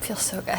feels so good.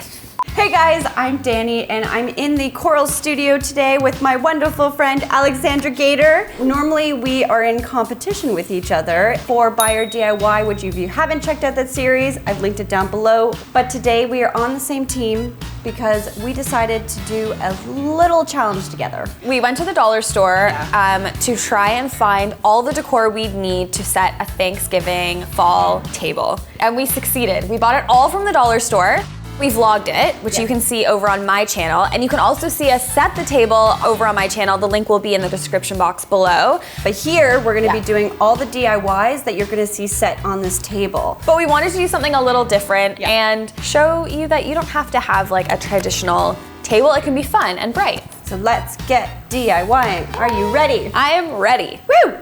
Hey guys, I'm Dani and I'm in the Coral studio today with my wonderful friend Alexandra Gater. Normally we are in competition with each other for Buyer DIY, which if you haven't checked out that series, I've linked it down below. But today we are on the same team because we decided to do a little challenge together. We went to the dollar store to try and find all the decor we'd need to set a Thanksgiving fall table. And we succeeded. We bought it all from the dollar store. We vlogged it, which you can see over on my channel. And you can also see us set the table over on my channel. The link will be in the description box below. But here, we're gonna be doing all the DIYs that you're gonna see set on this table. But we wanted to do something a little different and show you that you don't have to have like a traditional table. It can be fun and bright. So let's get DIYing. Are you ready? I am ready. Woo!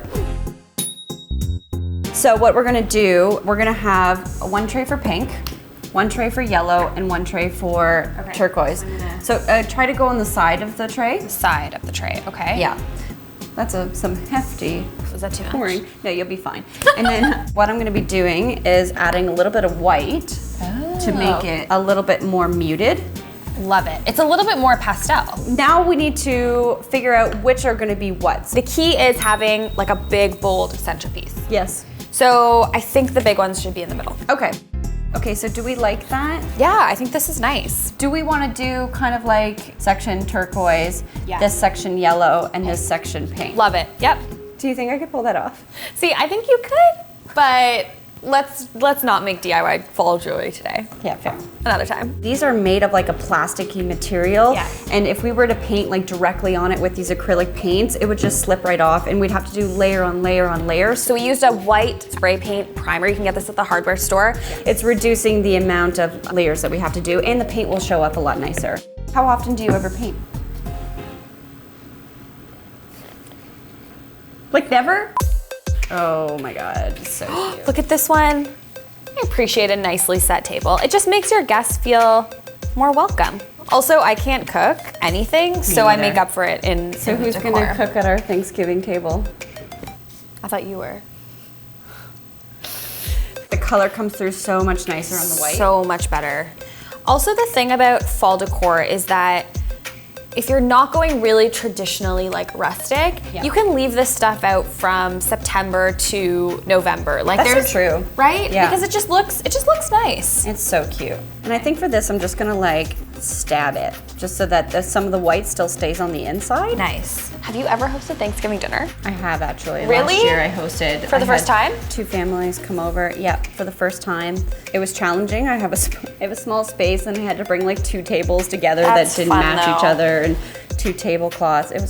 So what we're gonna do, we're gonna have one tray for pink, one tray for yellow, and one tray for turquoise. So try to go on the side of the tray. The side of the tray, okay. Yeah. That's some hefty Was that too much? pouring. No, you'll be fine. And then what I'm gonna be doing is adding a little bit of white to make it a little bit more muted. Love it. It's a little bit more pastel. Now we need to figure out which are gonna be what. The key is having like a big, bold centerpiece. Yes. So I think the big ones should be in the middle. Okay. Okay, so do we like that? Yeah, I think this is nice. Do we want to do kind of like section turquoise, this section yellow, and this section pink? Love it, yep. Do you think I could pull that off? See, I think you could, but let's not make DIY fall jewelry today. Yeah, fair. Another time. These are made of like a plasticky material, and if we were to paint like directly on it with these acrylic paints, it would just slip right off, and we'd have to do layer on layer on layer. So we used a white spray paint primer. You can get this at the hardware store. It's reducing the amount of layers that we have to do, and the paint will show up a lot nicer. How often do you ever paint? Like never? Oh my God, so cute. Look at this one. I appreciate a nicely set table. It just makes your guests feel more welcome. Also, I can't cook anything, so I make up for it in So who's gonna cook at our Thanksgiving table? I thought you were. The color comes through so much nicer on the white. So much better. Also, the thing about fall decor is that if you're not going really traditionally like rustic, you can leave this stuff out from September to November. Like That's so true. Right? Yeah. Because it just looks nice. It's so cute. And I think for this, I'm just gonna like stab it, just so that some of the white still stays on the inside. Nice. Have you ever hosted Thanksgiving dinner? I have actually. Really? Last year I hosted. For the first time? 2 families come over, yeah, for the first time. It was challenging. I have a small space and I had to bring like 2 tables together that didn't match each other and 2 tablecloths. It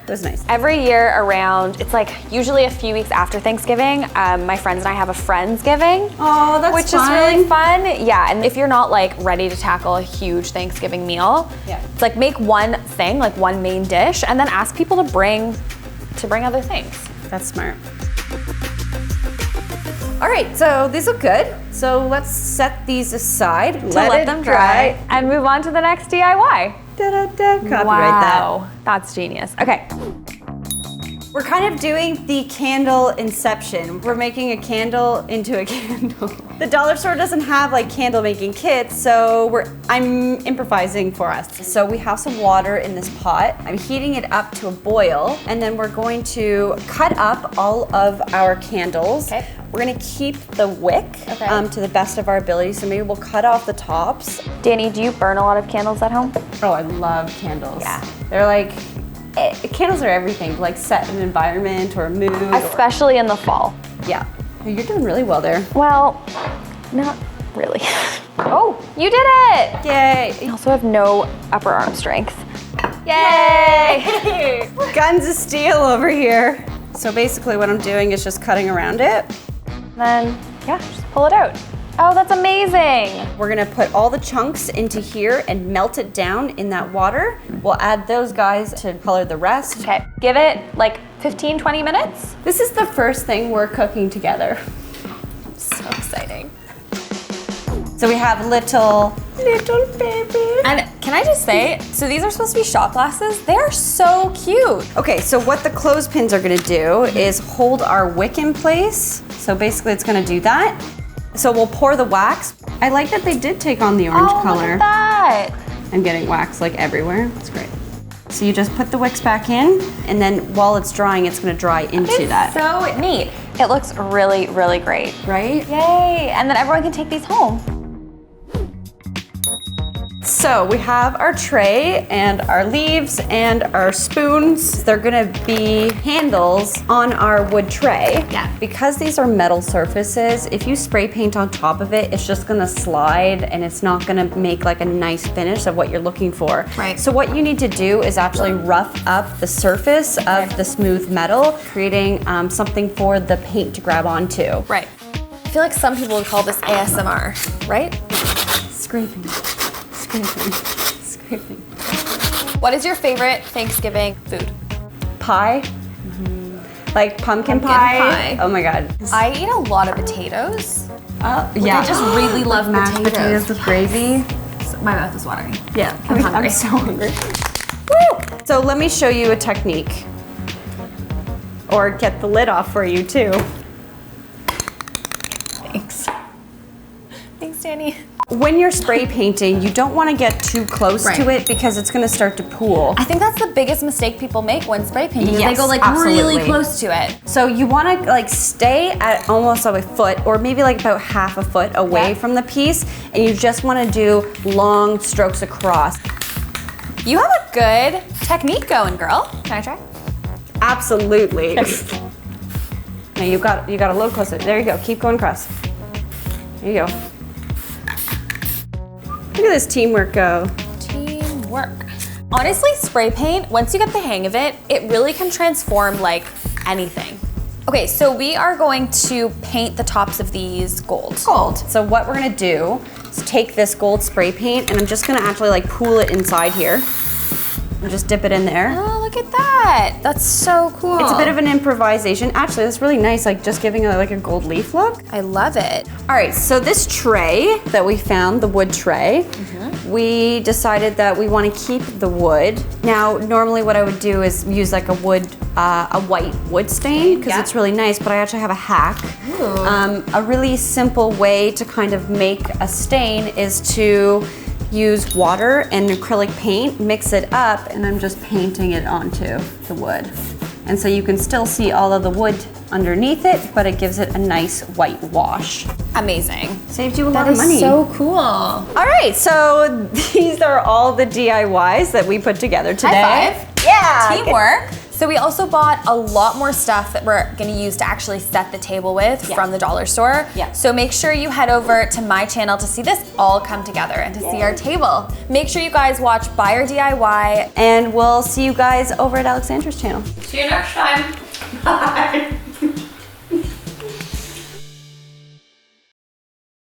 was nice. Every year around, it's like usually a few weeks after Thanksgiving, my friends and I have a Friendsgiving. Oh, that's Which is really fun. Yeah, and if you're not like ready to tackle a huge Thanksgiving meal, it's like make one thing, like one main dish, and then ask people to bring other things. That's smart. All right, so these look good. So let's set these aside, let them dry, and move on to the next DIY. Copyright Wow, that's genius. Okay. We're kind of doing the candle inception. We're making a candle into a candle. The dollar store doesn't have like candle making kits, so I'm improvising for us. So we have some water in this pot. I'm heating it up to a boil, and then we're going to cut up all of our candles. Okay. We're gonna keep the wick to the best of our ability, so maybe we'll cut off the tops. Dani, do you burn a lot of candles at home? Oh, I love candles. Yeah. They're like, candles are everything, like set an environment or a mood. Especially in the fall. Yeah. You're doing really well there. Well, not really. Oh, you did it! Yay. I also have no upper arm strength. Yay! Guns of steel over here. So basically what I'm doing is just cutting around it. Then, yeah, just pull it out. Oh, that's amazing. We're gonna put all the chunks into here and melt it down in that water. We'll add those guys to color the rest. Okay, give it like 15, 20 minutes. This is the first thing we're cooking together. So exciting. So we have little baby. And can I just say, so these are supposed to be shot glasses. They are so cute. Okay, so what the clothespins are gonna do is hold our wick in place. So basically it's gonna do that. So we'll pour the wax. I like that they did take on the orange color. Look at that. I'm getting wax like everywhere. It's great. So you just put the wicks back in, and then while it's drying, it's gonna dry into that. So neat. It looks really, really great. Right? Yay, and then everyone can take these home. So we have our tray and our leaves and our spoons. They're gonna be handles on our wood tray. Yeah. Because these are metal surfaces, if you spray paint on top of it, it's just gonna slide and it's not gonna make like a nice finish of what you're looking for. Right. So what you need to do is actually rough up the surface of the smooth metal, creating something for the paint to grab onto. Right. I feel like some people would call this ASMR, right? Scraping. Scraping. What is your favorite Thanksgiving food? Pie. Like pumpkin pie. Oh my god. I eat a lot of potatoes. Yeah. I just really love mashed potatoes with gravy. My mouth is watering. Yeah. I'm hungry. I'm so hungry. Woo! So let me show you a technique. Or get the lid off for you too. Thanks. Thanks, Dani. When you're spray painting, you don't want to get too close to it because it's going to start to pool. I think that's the biggest mistake people make when spray painting. Is Yes, they go like absolutely. really close to it. So you want to like stay at almost a foot or maybe like about half a foot away from the piece, and you just want to do long strokes across. You have a good technique going, girl. Can I try? Absolutely. Now you got a little closer. There you go. Keep going across. There you go. Look at this teamwork go. Teamwork. Honestly, spray paint, once you get the hang of it, it really can transform like anything. Okay, so we are going to paint the tops of these gold. Gold. So what we're gonna do is take this gold spray paint and I'm just gonna actually like pool it inside here. And just dip it in there. Oh, look at that. That's so cool. It's a bit of an improvisation. Actually, that's really nice, like just giving it like a gold leaf look. I love it. All right, so this tray that we found, the wood tray, we decided that we want to keep the wood. Now, normally what I would do is use like a white wood stain, because it's really nice, but I actually have a hack. A really simple way to kind of make a stain is to use water and acrylic paint, mix it up, and I'm just painting it onto the wood. And so you can still see all of the wood underneath it, but it gives it a nice white wash. Amazing. Saves you a lot of money. That is so cool. All right, so these are all the DIYs that we put together today. High five. Yeah. Teamwork. So we also bought a lot more stuff that we're gonna use to actually set the table with from the dollar store. Yeah. So make sure you head over to my channel to see this all come together and to see our table. Make sure you guys watch Buy or DIY. And we'll see you guys over at Alexandra's channel. See you next time. Bye.